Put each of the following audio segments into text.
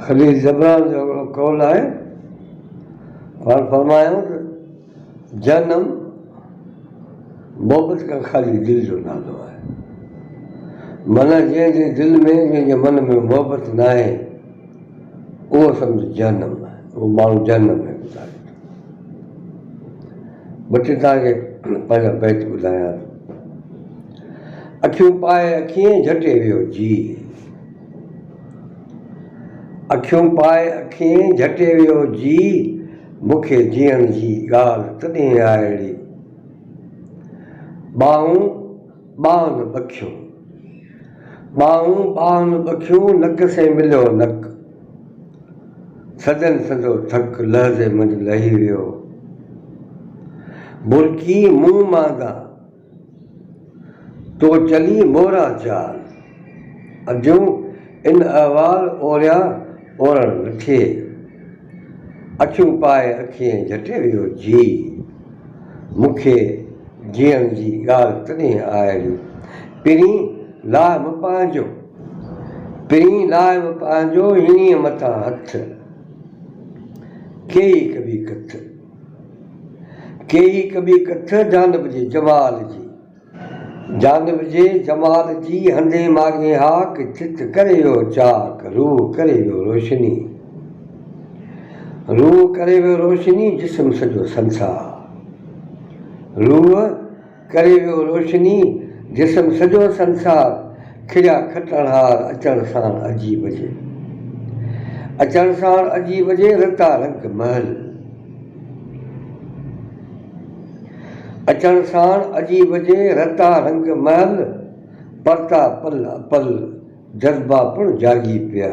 खलील जबरान जो कौल है, पाण फरमायो त जनम मोहब्बत का खाली दिल जो नालो है। माना जंहिंजे दिल में, जंहिंजे मन में मोहब्बत न आहे उहो सम्झ जनम आहे, उहो माण्हू जनम में गुज़ारे थो। ॿ टे तव्हांखे पंहिंजा बैत ॿुधायां। अखियूं पाए अखियूं झटे वियो जी, अखियूं पाए अखियूं झटे वियो जी, मूंखे जीअण जी ॻाल्हि तॾहिं आहे अहिड़ी। ॿाहूं ॿाहुनि बखियूं, ॿाहूं ॿाहुनि बखियूं, नक से मिलियो नक, सजन सॼो थक लहज़े मंझि लही वियो। मुर्की मुंहुं मांदा तो चली मोरा चाल, अजूं इन अहवाल ओरिया ओरण न थिए। अखियूं पाए अखियूं झटे वियो जी, मूंखे जीअण जी ॻाल्हि तॾहिं आहे। पहिरीं लाइम पंहिंजो, पहिरीं लाइम पंहिंजो, हिनीअ मथां हथ, केई कबी कथ, केई कबी कथ, जानब जे जमाल जी, जानब जे जमाल जी, हंधे मागे हाक, चित करे वियो चाक, रूह करे वियो रोशनी, रूह करे वियो रोशनी, जिस्म सॼो संसार, रूह करे वियो रोशनी, जिस्म सॼो संसार, खिड़िया खटण हार अचण साण अजीब जे, अचण साण अजीब जे, रता रंग महल, अचण साण अजीब जे, रता रंग महल, परता पल पल जज़्बा पिण जागी पिया,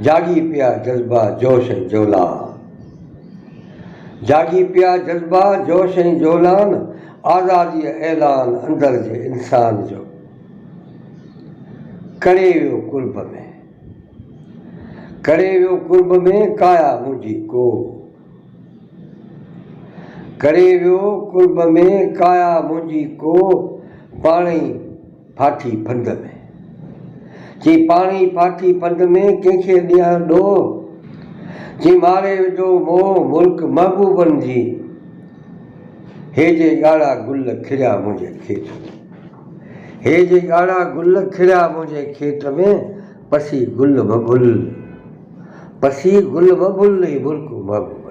जागी पिया जज़्बा जोश ऐं जोलान, जागी पिया जज़्बा जोश ऐं जोलान, आज़ादीअ ऐलान अंदर जे इंसान जो, करे वियो कुर्ब में, करे वियो कुर्ब में, काया मुंहिंजी को, करे वियो कुर्ब में, काया मुंहिंजी को, पाणी फाठी फंद में, चई पाणी फाठी फंद में, कंहिंखे ॾियां ॾोह, चई मारे विधो मोह मुल्क महबूबनि जी, हे जे ॻाढ़ा गुल खिलिया मुंहिंजे खेत में, हे जे ॻाढ़ा गुल खिलिया मुंहिंजे खेत में, पसी गुल बबुल, पसी गुल बबुल ई मुल्क महबूब।